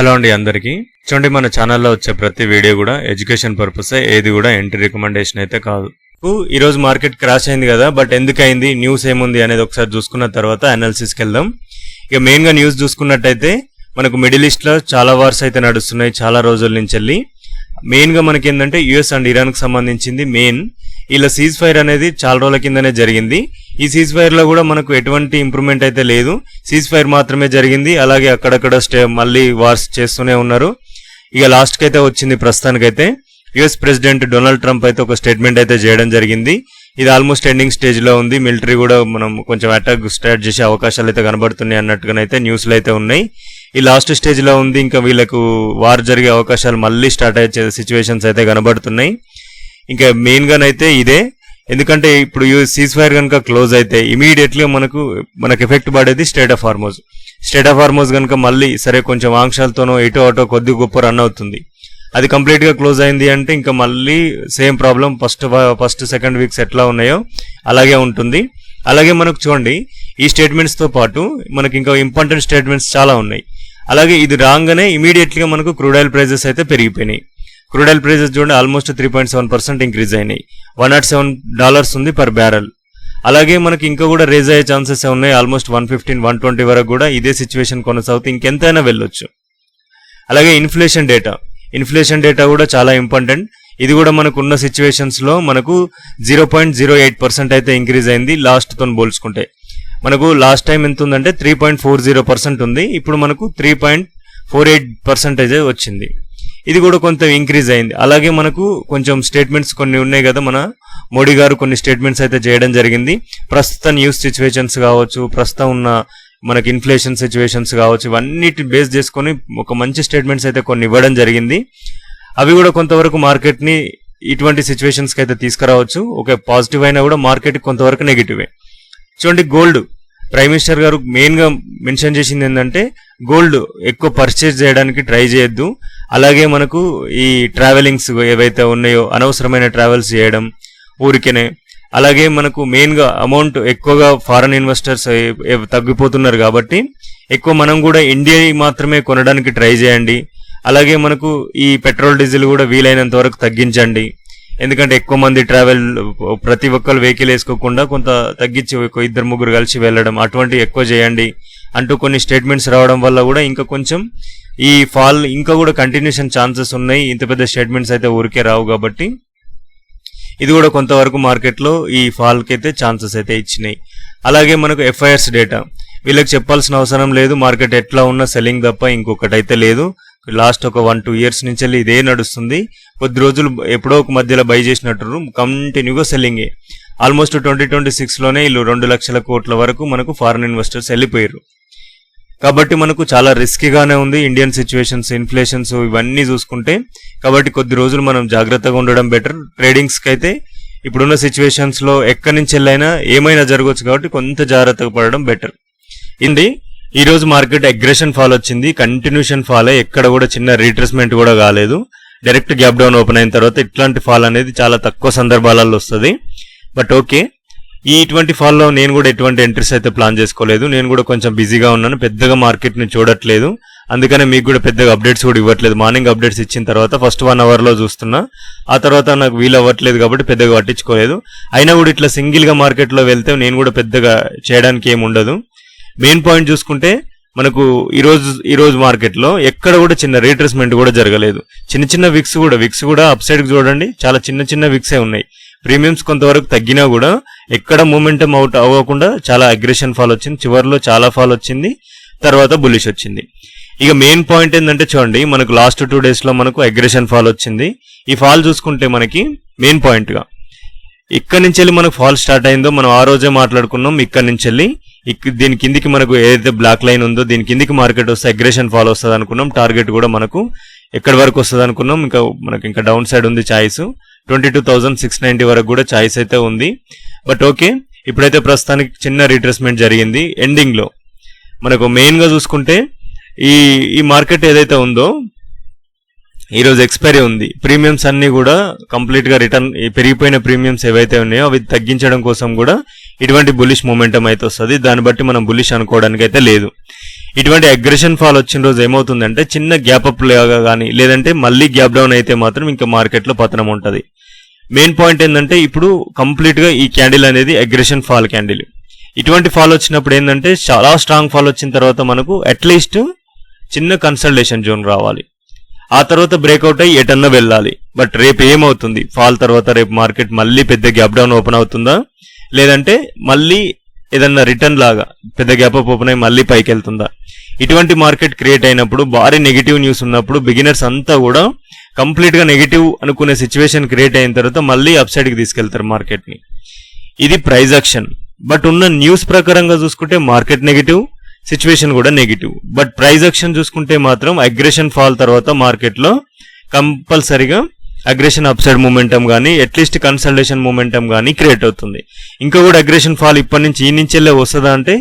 Hello అండి అందరికీ. చూడండి, మన ఛానల్లో వచ్చే ప్రతి వీడియో కూడా ఎడ్యుకేషన్ పర్పసే, ఏది కూడా ఎంట్రీ రికమెండేషన్ అయితే కాదు. ఈ రోజు మార్కెట్ క్రాష్ అయింది కదా, బట్ ఎందుకు అయింది, న్యూస్ ఏముంది అనేది ఒకసారి చూసుకున్న తర్వాత అనాలిసిస్కి వెళ్దాం. ఇక మెయిన్ గా న్యూస్ చూసుకున్నట్టయితే మనకు మిడిల్ ఈస్ట్ లో చాలా వార్స్ అయితే నడుస్తున్నాయి చాలా రోజుల నుంచి వెళ్ళి. మెయిన్ గా మనకి ఏంటంటే యుఎస్ అండ్ ఇరాన్ కు సంబంధించింది మెయిన్. ఇలా సీజ్ ఫైర్ అనేది చాలా రోజుల కిందనే జరిగింది. ఈ సీజ్ ఫైర్ లో కూడా మనకు ఎటువంటి ఇంప్రూవ్మెంట్ అయితే లేదు, సీజ్ ఫైర్ మాత్రమే జరిగింది. అలాగే అక్కడక్కడ మళ్ళీ వార్స్ చేస్తూనే ఉన్నారు. ఇక లాస్ట్ కి అయితే వచ్చింది ప్రస్తుతానికైతే యుఎస్ ప్రెసిడెంట్ డొనాల్డ్ ట్రంప్ అయితే ఒక స్టేట్మెంట్ అయితే చేయడం జరిగింది. ఇది ఆల్మోస్ట్ ఎండింగ్ స్టేజ్ లో ఉంది. మిలిటరీ కూడా మనం కొంచెం అటాక్ స్టార్ట్ చేసే అవకాశాలు అయితే కనబడుతున్నాయి అన్నట్టుగానైతే న్యూస్లు అయితే ఉన్నాయి. ఈ లాస్ట్ స్టేజ్ లో ఉంది. ఇంకా వీళ్ళకు వార్ జరిగే అవకాశాలు మళ్ళీ స్టార్ట్ అయ్యే సిచ్యువేషన్స్ అయితే కనబడుతున్నాయి. ఇంకా మెయిన్ గానైతే ఇదే, ఎందుకంటే ఇప్పుడు సీజ్ ఫైర్ కనుక క్లోజ్ అయితే ఇమీడియట్లీ మనకు ఎఫెక్ట్ పడేది స్టేట్ ఆఫ్ హార్మోజ్ కనుక మళ్ళీ సరే కొంచెం ఆంక్షలతోనో ఇటో అటో కొద్ది గొప్ప రన్ అవుతుంది. అది కంప్లీట్ గా క్లోజ్ అయింది అంటే ఇంకా మళ్ళీ same problem first second weeks ఎట్లా ఉన్నాయో అలాగే ఉంటుంది. అలాగే మనకు చూడండి, ఈ స్టేట్మెంట్స్ తో పాటు మనకి ఇంకా ఇంపార్టెంట్ స్టేట్మెంట్స్ చాలా ఉన్నాయి. అలాగే ఇది రాగానే ఇమీడియట్లీగా మనకు క్రూడ్ ఆయిల్ ప్రైజెస్ అయితే పెరిగిపోయినాయి. క్రూడ్ ఆయిల్ ప్రైజెస్ చూడండి ఆల్మోస్ట్ 3.7% ఇంక్రీజ్ అయినాయి. $107 ఉంది పర్ బ్యారెల్. అలాగే మనకి ఇంకా కూడా రేజ్ అయ్యే ఛాన్సెస్ ఉన్నాయి. ఆల్మోస్ట్ 115-120 వరకు కూడా ఇదే సిచ్యువేషన్ కొనసాగుతుంది, ఇంకెంతైనా వెళ్ళొచ్చు. అలాగే ఇన్ఫ్లేషన్ డేటా కూడా చాలా ఇంపార్టెంట్. ఇది కూడా మనకు ఉన్న సిచ్యువేషన్స్ లో మనకు 0.08% అయితే ఇంక్రీజ్ అయింది లాస్ట్ తో పోల్చుకుంటే. మనకు లాస్ట్ టైం ఎంత ఉందంటే 3.40% ఉంది, ఇప్పుడు మనకు 3.48% వచ్చింది. ఇది కూడా కొంత ఇంక్రీజ్ అయింది. అలాగే మనకు కొంచెం స్టేట్మెంట్స్ కొన్ని ఉన్నాయి కదా, మన మోడీ గారు కొన్ని స్టేట్మెంట్స్ అయితే చేయడం జరిగింది. ప్రస్తుత న్యూస్ సిచ్యువేషన్స్ కావచ్చు, ప్రస్తుతం ఉన్న మనకి ఇన్ఫ్లేషన్ సిచ్యువేషన్స్ కావచ్చు, ఇవన్నిటి బేస్ చేసుకొని ఒక మంచి స్టేట్మెంట్స్ అయితే కొన్ని ఇవ్వడం జరిగింది. అవి కూడా కొంతవరకు మార్కెట్ ని ఇటువంటి సిచ్యువేషన్స్ కి అయితే తీసుకురావచ్చు. ఒక పాజిటివ్ అయినా కూడా మార్కెట్ కొంతవరకు నెగిటివే. చూడండి, గోల్డ్ ప్రైమ్ మినిస్టర్ గారు మెయిన్ గా మెన్షన్ చేసింది ఏంటంటే గోల్డ్ ఎక్కువ పర్చేజ్ చేయడానికి ట్రై చేయొద్దు. అలాగే మనకు ఈ ట్రావెలింగ్స్ ఏవైతే ఉన్నాయో అనవసరమైన ట్రావెల్స్ చేయడం ఊరికేనే. అలాగే మనకు మెయిన్ గా అమౌంట్ ఎక్కువగా ఫారెన్ ఇన్వెస్టర్స్ తగ్గిపోతున్నారు కాబట్టి ఎక్కువ మనం కూడా ఇండియా మాత్రమే కొనడానికి ట్రై చేయండి. అలాగే మనకు ఈ పెట్రోల్ డీజిల్ కూడా వీలైనంత వరకు తగ్గించండి. ఎందుకంటే ఎక్కువ మంది ట్రావెల్ ప్రతి ఒక్కరు వెహికల్ వేసుకోకుండా కొంత తగ్గించి 2-3 కలిసి వెళ్ళడం అటువంటి ఎక్కువ చేయండి అంటూ కొన్ని స్టేట్మెంట్స్ రావడం వల్ల కూడా ఇంకా కొంచెం ఈ ఫాల్ ఇంకా కూడా కంటిన్యూషన్ ఛాన్సెస్ ఉన్నాయి. ఇంత పెద్ద స్టేట్మెంట్స్ అయితే ఊరికే రావు కాబట్టి ఇది కూడా కొంతవరకు మార్కెట్ లో ఈ ఫాల్ కి అయితే ఛాన్సెస్ అయితే ఇచ్చినాయి. అలాగే మనకు ఎఫ్ఐఆర్స్ డేటా వీళ్ళకి చెప్పాల్సిన అవసరం లేదు, మార్కెట్ ఎట్లా ఉన్నా సెల్లింగ్ తప్ప ఇంకొకటి అయితే లేదు. లాస్ట్ ఒక 1-2 ఇయర్స్ నుంచి ఇదే నడుస్తుంది. కొద్ది రోజులు ఎప్పుడో ఒక మధ్యలో బై చేసినట్టు కంటిన్యూగా సెల్లింగే. ఆల్మోస్ట్ 2026 లోనే వీళ్ళు 2 లక్షల కోట్ల వరకు మనకు ఫారెన్ ఇన్వెస్టర్స్ వెళ్ళిపోయారు. కాబట్టి మనకు చాలా రిస్కీగానే ఉంది ఇండియన్ సిచ్యువేషన్స్, ఇన్ఫ్లేషన్స్ ఇవన్నీ చూసుకుంటే. కాబట్టి కొద్ది రోజులు మనం జాగ్రత్తగా ఉండడం బెటర్. ట్రేడింగ్స్ కి అయితే ఇప్పుడున్న సిచ్యువేషన్స్ లో ఎక్కడి నుంచి వెళ్ళైనా ఏమైనా జరగవచ్చు కాబట్టి కొంత జాగ్రత్తగా పడడం బెటర్. ఈ రోజు మార్కెట్ అగ్రెషన్ ఫాల్ వచ్చింది, కంటిన్యూషన్ ఫాల్. ఎక్కడ కూడా చిన్న రీట్రేస్మెంట్ కూడా కాలేదు. డైరెక్ట్ గ్యాప్ డౌన్ ఓపెన్ అయిన తర్వాత ఇట్లాంటి ఫాల్ అనేది చాలా తక్కువ సందర్భాలలో వస్తుంది. బట్ ఓకే, ఇటువంటి ఫాల్ లో నేను కూడా ఎటువంటి ఎంట్రీస్ అయితే ప్లాన్ చేసుకోలేదు. నేను కూడా కొంచెం బిజీగా ఉన్నాను, పెద్దగా మార్కెట్ ని చూడట్లేదు. అందుకనే మీకు కూడా పెద్దగా అప్డేట్స్ కూడా ఇవ్వట్లేదు. మార్నింగ్ అప్డేట్స్ ఇచ్చిన తర్వాత ఫస్ట్ 1 అవర్ లో చూస్తున్నా, ఆ తర్వాత నాకు వీలు అవ్వట్లేదు కాబట్టి పెద్దగా పట్టించుకోలేదు. అయినా కూడా ఇట్లా సింగిల్ గా మార్కెట్ లో వెళ్తే నేను కూడా పెద్దగా చేయడానికి ఏమి ఉండదు. మెయిన్ పాయింట్ చూసుకుంటే మనకు ఈ రోజు మార్కెట్ లో ఎక్కడ కూడా చిన్న రీట్రేస్మెంట్ కూడా జరగలేదు. చిన్న విక్స్ కూడా అప్ సైడ్ కి చూడండి, చాలా చిన్న విక్సే ఉన్నాయి. ప్రీమియమ్స్ కొంతవరకు తగ్గినా కూడా ఎక్కడ మూమెంటం అవుట్ అవ్వకుండా చాలా అగ్రెషన్ ఫాల్ వచ్చింది. చివరిలో చాలా ఫాల్ వచ్చింది, తర్వాత బుల్లిష్ వచ్చింది. ఇక మెయిన్ పాయింట్ ఏంటంటే చూడండి, మనకు లాస్ట్ 2 days లో మనకు అగ్రెషన్ ఫాల్ వచ్చింది. ఈ ఫాల్ చూసుకుంటే మనకి మెయిన్ పాయింట్ గా ఇక్కడి నుంచి వెళ్ళి మనకు ఫాల్ స్టార్ట్ అయిందో మనం ఆ రోజే మాట్లాడుకున్నాం. ఇక్కడి నుంచి వెళ్ళి దీని కిందికి మనకు ఏదైతే బ్లాక్ లైన్ ఉందో దీని కిందికి మార్కెట్ వస్తే అగ్రెషన్ ఫాల్ వస్తుంది అనుకున్నాం. టార్గెట్ కూడా మనకు ఎక్కడి వరకు వస్తుంది అనుకున్నాం. మనకి ఇంకా డౌన్ సైడ్ ఉంది ఛాయిస్ 22,690 వరకు కూడా ఛాయిస్ అయితే ఉంది. బట్ ఓకే, ఇప్పుడైతే ప్రస్తుతానికి చిన్న రీట్రేస్మెంట్ జరిగింది. ఎండింగ్ లో మనకు మెయిన్ గా చూసుకుంటే ఈ మార్కెట్ ఏదైతే ఉందో ఈ రోజు ఎక్స్పైరీ ఉంది. ప్రీమియమ్స్ అన్ని కూడా కంప్లీట్ గా రిటర్న్, పెరిగిపోయిన ప్రీమియమ్స్ ఏవైతే ఉన్నాయో అవి తగ్గించడం కోసం కూడా ఇటువంటి బులిష్ మూమెంటం అయితే వస్తుంది. దాన్ని బట్టి మనం బులిష్ అనుకోవడానికి అయితే లేదు. ఇటువంటి అగ్రెషన్ ఫాల్ వచ్చిన రోజు ఏమవుతుందంటే చిన్న గ్యాప్ అప్ లాగా కానీ లేదంటే మళ్ళీ గ్యాప్ డౌన్ అయితే మాత్రం ఇంకా మార్కెట్లో పతనం ఉంటుంది. మెయిన్ పాయింట్ ఏంటంటే ఇప్పుడు కంప్లీట్ గా ఈ క్యాండిల్ అనేది అగ్రెషన్ ఫాల్ క్యాండిల్. ఇటువంటి ఫాల్ వచ్చినప్పుడు ఏంటంటే చాలా స్ట్రాంగ్ ఫాల్ వచ్చిన తర్వాత మనకు అట్లీస్ట్ చిన్న కన్సల్టేషన్ జోన్ రావాలి, ఆ తర్వాత బ్రేక్అవుట్ అయ్యి ఎటన్నా వెళ్ళాలి. బట్ రేపు ఏమవుతుంది, ఫాల్ తర్వాత రేపు మార్కెట్ మళ్ళీ పెద్ద గ్యాప్ డౌన్ ఓపెన్ అవుతుందా, లేదంటే మళ్ళీ ఏదన్నా రిటర్న్ లాగా పెద్ద గ్యాప్ అప్ ఓపెన్ అయ్యి మళ్ళీ పైకి వెళ్తుందా? ఇటువంటి మార్కెట్ క్రియేట్ అయినప్పుడు, భారీ నెగిటివ్ న్యూస్ ఉన్నప్పుడు బిగినర్స్ అంతా కూడా కంప్లీట్ గా నెగిటివ్ అనుకునే సిచ్యువేషన్ క్రియేట్ అయిన తర్వాత మళ్ళీ అప్ సైడ్ కి తీసుకెళ్తారు మార్కెట్ ని. ఇది ప్రైస్ యాక్షన్. బట్ ఉన్న న్యూస్ ప్రకారంగా చూసుకుంటే మార్కెట్ నెగిటివ్, సిచ్యువేషన్ కూడా నెగిటివ్. బట్ ప్రైస్ యాక్షన్ చూసుకుంటే మాత్రం అగ్రెషన్ ఫాల్ తర్వాత మార్కెట్ లో కంపల్సరీగా అగ్రెషన్ అప్ సైడ్ మూమెంటం కానీ అట్లీస్ట్ కన్సల్టేషన్ మూమెంటం కానీ క్రియేట్ అవుతుంది. ఇంకా కూడా అగ్రెషన్ ఫాల్ ఇప్పటి నుంచి ఈ నుంచి వెళ్ళే వస్తుందా అంటే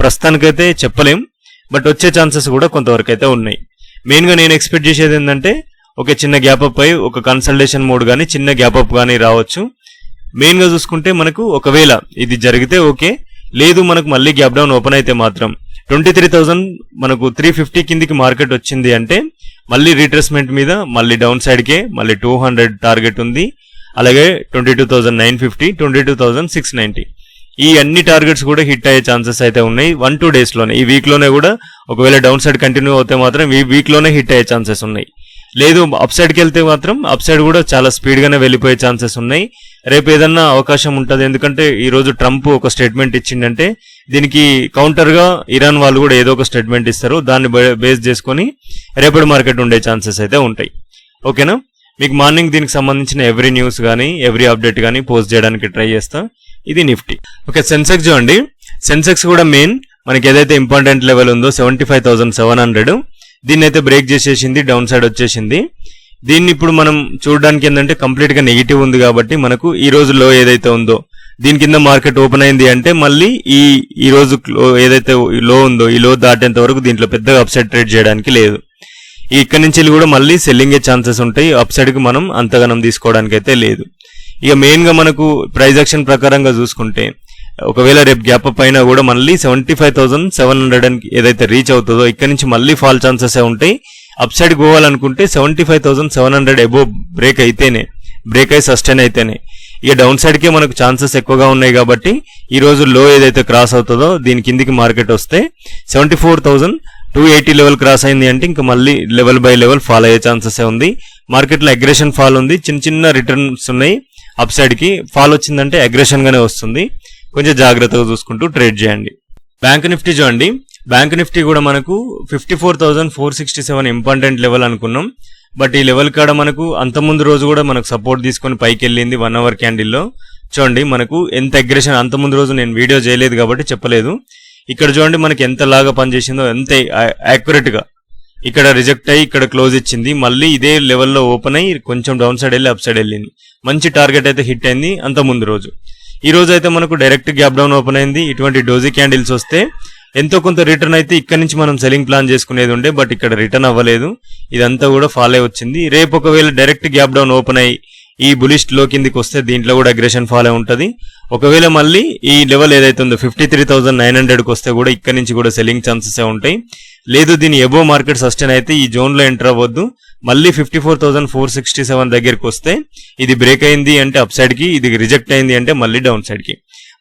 ప్రస్తుతానికైతే చెప్పలేం, బట్ వచ్చే ఛాన్సెస్ కూడా కొంతవరకు అయితే ఉన్నాయి. మెయిన్ గా నేను ఎక్స్పెక్ట్ చేసేది ఏంటంటే ఒక చిన్న గ్యాప్ అప్ అయి ఒక కన్సల్టేషన్ మోడ్ కానీ చిన్న గ్యాప్ అప్ కానీ రావచ్చు. మెయిన్ గా చూసుకుంటే మనకు ఒకవేళ ఇది జరిగితే ఓకే, లేదు మనకు మళ్ళీ గ్యాప్ డౌన్ ఓపెన్ అయితే మాత్రం 23,000 మనకు 350 కిందికి మార్కెట్ వచ్చింది అంటే మళ్ళీ రీట్రేస్మెంట్ మీద మళ్ళీ డౌన్ సైడ్ కే మళ్ళీ 200 టార్గెట్ ఉంది. అలాగే 22,950, 22,690 ఈ అన్ని టార్గెట్స్ కూడా హిట్ అయ్యే ఛాన్సెస్ అయితే ఉన్నాయి 1-2 డేస్ లోనే. ఈ వీక్ లోనే కూడా ఒకవేళ డౌన్ సైడ్ కంటిన్యూ అవుతే మాత్రం ఈ వీక్ లోనే హిట్ అయ్యే ఛాన్సెస్ ఉన్నాయి. లేదు అప్ సైడ్ కి వెళ్తే మాత్రం అప్ సైడ్ కూడా చాలా స్పీడ్ గానే వెళ్ళిపోయే ఛాన్సెస్ ఉన్నాయి. రేపు ఏదన్నా అవకాశం ఉంటుంది, ఎందుకంటే ఈ రోజు ట్రంప్ ఒక స్టేట్మెంట్ ఇచ్చిందంటే దీనికి కౌంటర్ గా ఇరాన్ వాళ్ళు కూడా ఏదో ఒక స్టేట్మెంట్ ఇస్తారు, దాన్ని బేస్ చేసుకొని రేపటి మార్కెట్ ఉండే ఛాన్సెస్ అయితే ఉంటాయి. ఓకేనా? మీకు మార్నింగ్ దీనికి సంబంధించిన ఎవ్రీ న్యూస్ కానీ ఎవ్రీ అప్డేట్ కానీ పోస్ట్ చేయడానికి ట్రై చేస్తా. ఇది నిఫ్టీ. ఓకే, సెన్సెక్స్ చూడండి. సెన్సెక్స్ కూడా మెయిన్ మనకి ఏదైతే ఇంపార్టెంట్ లెవెల్ ఉందో 75,700 దీన్ని అయితే బ్రేక్ చేసేసింది, డౌన్ సైడ్ వచ్చేసింది. దీన్ని ఇప్పుడు మనం చూడడానికి ఏంటంటే కంప్లీట్ గా నెగిటివ్ ఉంది కాబట్టి మనకు ఈ రోజు లో ఏదైతే ఉందో దీని కింద మార్కెట్ ఓపెన్ అయింది అంటే మళ్ళీ ఈ రోజు ఏదైతే లో ఉందో ఈ లో దాటేంత వరకు దీంట్లో పెద్దగా అప్ సైడ్ ట్రేడ్ చేయడానికి లేదు. ఇక్కడి నుంచి కూడా మళ్ళీ సెల్లింగ్ ఛాన్సెస్ ఉంటాయి, అప్ సైడ్ కి మనం అంతగానం తీసుకోవడానికి అయితే లేదు. ఇక మెయిన్ గా మనకు ప్రైస్ యాక్షన్ ప్రకారంగా చూసుకుంటే ఒకవేళ రేపు గ్యాప్ అప్ అయినా కూడా మళ్ళీ 75,700 ఏదైతే రీచ్ అవుతుందో ఇక్కడ నుంచి మళ్ళీ ఫాల్ ఛాన్సెస్ ఉంటాయి. అప్ సైడ్ పోవాలనుకుంటే 75,700 అబోవ్ బ్రేక్ అయితేనే, బ్రేక్ అయి సస్టైన్ అయితేనే. ఇక డౌన్ సైడ్ కే మనకు ఛాన్సెస్ ఎక్కువగా ఉన్నాయి కాబట్టి ఈ రోజు లో ఏదైతే క్రాస్ అవుతుందో దీని కిందికి మార్కెట్ వస్తే 74,280 లెవెల్ క్రాస్ అయింది అంటే ఇంకా మళ్ళీ లెవెల్ బై లెవెల్ ఫాల్ అయ్యే ఛాన్సెస్ ఉంది. మార్కెట్ లో అగ్రెషన్ ఫాల్ ఉంది, చిన్న చిన్న రిటర్న్స్ ఉన్నాయి. అప్ సైడ్ కి ఫాల్ వచ్చిందంటే అగ్రెషన్ గానే వస్తుంది, కొంచెం జాగ్రత్తగా చూసుకుంటూ ట్రేడ్ చేయండి. బ్యాంక్ నిఫ్టీ చూడండి. బ్యాంక్ నిఫ్టీ కూడా మనకు 54,467 ఇంపార్టెంట్ లెవెల్ అనుకున్నాం, బట్ ఈ లెవెల్ కాడ మనకు అంతకుముందు రోజు కూడా మనకు సపోర్ట్ తీసుకొని పైకి వెళ్ళింది 1 అవర్ క్యాండిల్లో. చూడండి మనకు ఎంత అగ్రెషన్, అంతకుముందు రోజు నేను వీడియో చేయలేదు కాబట్టి చెప్పలేదు. ఇక్కడ చూడండి మనకి ఎంత లాగా పనిచేసిందో, ఎంత యాక్యురేట్ గా ఇక్కడ రిజెక్ట్ అయ్యి ఇక్కడ క్లోజ్ ఇచ్చింది, మళ్ళీ ఇదే లెవెల్లో ఓపెన్ అయ్యి కొంచెం డౌన్ సైడ్ వెళ్ళి అప్ సైడ్ వెళ్ళింది. మంచి టార్గెట్ అయితే హిట్ అయింది అంత ముందు రోజు. ఈ రోజు అయితే మనకు డైరెక్ట్ గ్యాప్ డౌన్ ఓపెన్ అయింది. ఇటువంటి డోజీ క్యాండిల్స్ వస్తే ఎంతో కొంత రిటర్న్ అయితే ఇక్కడ నుంచి మనం సెల్లింగ్ ప్లాన్ చేసుకునేది ఉండే, బట్ ఇక్కడ రిటర్న్ అవ్వలేదు, ఇదంతా కూడా ఫాల్ అయి వచ్చింది. రేపు ఒకవేళ డైరెక్ట్ గ్యాప్ డౌన్ ఓపెన్ అయ్యి ఈ బులిష్ లో కిందికి వస్తే దీంట్లో కూడా అగ్రెషన్ ఫాల్ అయి ఉంటుంది. ఒకవేళ మళ్ళీ ఈ లెవెల్ ఏదైతే ఉందో 53,900 కి వస్తే కూడా ఇక్కడ నుంచి కూడా సెల్లింగ్ ఛాన్సెస్ ఉంటాయి. లేదు దీని ఎబో మార్కెట్ సస్టైన్ అయితే ఈ జోన్ లో ఎంటర్ అవ్వద్దు, మళ్ళీ 54,467 దగ్గరికి వస్తే ఇది బ్రేక్ అయింది అంటే అప్ సైడ్ కి, ఇది రిజెక్ట్ అయింది అంటే మళ్ళీ డౌన్ సైడ్ కి.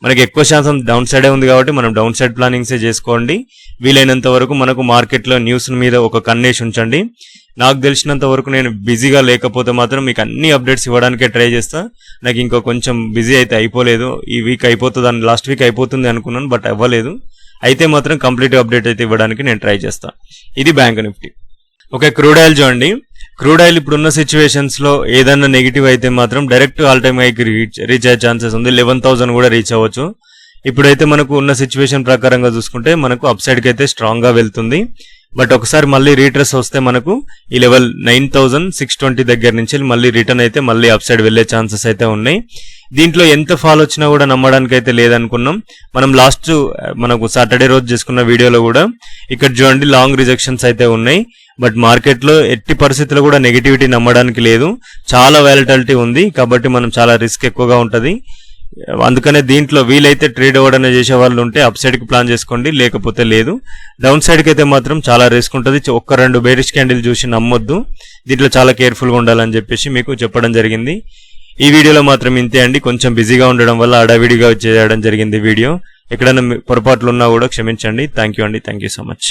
మనకి ఎక్కువ శాతం డౌన్ సైడే ఉంది కాబట్టి మనం డౌన్ సైడ్ ప్లానింగ్సే చేసుకోండి. వీలైనంత వరకు మనకు మార్కెట్ లో న్యూస్ మీద ఒక కన్నేసి ఉంచండి. నాకు తెలిసినంత వరకు నేను బిజీగా లేకపోతే మాత్రం మీకు అన్ని అప్డేట్స్ ఇవ్వడానికే ట్రై చేస్తా. నాకు ఇంకో కొంచెం బిజీ అయితే అయిపోలేదు, ఈ వీక్ అయిపోతుంది, లాస్ట్ వీక్ అయిపోతుంది అనుకున్నాను, బట్ అవ్వలేదు. అయితే మాత్రం కంప్లీట్ అప్డేట్ అయితే ఇవ్వడానికి నేను ట్రై చేస్తా. ఇది bank Nifty. Okay, crude oil చూడండి. క్రూడ్ ఆయిల్ ఇప్పుడున్న సిచ్యువేషన్స్ లో ఏదన్నా నెగిటివ్ అయితే మాత్రం డైరెక్ట్ ఆల్ టైమ్ హైకి రీచ్ అయ్యే ఛాన్సెస్ ఉంది, 11,000 కూడా రీచ్ అవ్వచ్చు. ఇప్పుడైతే మనకు ఉన్న సిచ్యువేషన్ ప్రకారంగా చూసుకుంటే మనకు అప్ సైడ్ కి అయితే స్ట్రాంగ్ గా వెళ్తుంది. బట్ ఒకసారి మళ్ళీ రీట్రెస్ వస్తే మనకు ఈ లెవెల్ 9,620 దగ్గర నుంచి మళ్ళీ రిటర్న్ అయితే మళ్ళీ అప్ సైడ్ వెళ్లే ఛాన్సెస్ అయితే ఉన్నాయి. దీంట్లో ఎంత ఫాల్ వచ్చినా కూడా నమ్మడానికి అయితే లేదనుకున్నాం. మనం లాస్ట్ మనకు సాటర్డే రోజు చేసుకున్న వీడియోలో కూడా ఇక్కడ చూడండి లాంగ్ రిజెక్షన్స్ అయితే ఉన్నాయి. బట్ మార్కెట్ లో ఎట్టి పరిస్థితుల్లో కూడా నెగిటివిటీ నమ్మడానికి లేదు, చాలా వాలటిలిటీ ఉంది కాబట్టి మనం చాలా రిస్క్ ఎక్కువగా ఉంటది. అందుకనే దీంట్లో వీలైతే ట్రేడ్ అవ్వడం చేసే వాళ్ళు ఉంటే అప్ సైడ్ కి ప్లాన్ చేసుకోండి, లేకపోతే లేదు. డౌన్ సైడ్ కి అయితే మాత్రం చాలా రిస్క్ ఉంటుంది. ఒక్క 2 బేరిష్ క్యాండిల్ చూసి నమ్మొద్దు. దీంట్లో చాలా కేర్ఫుల్ గా ఉండాలని చెప్పేసి మీకు చెప్పడం జరిగింది. ఈ వీడియోలో మాత్రం ఇంతే అండి. కొంచెం బిజీగా ఉండడం వల్ల అడావిడిగా చేయడం జరిగింది వీడియో. ఎక్కడైనా పొరపాట్లు ఉన్నా కూడా క్షమించండి. థ్యాంక్ యూ అండి. Thank you so much.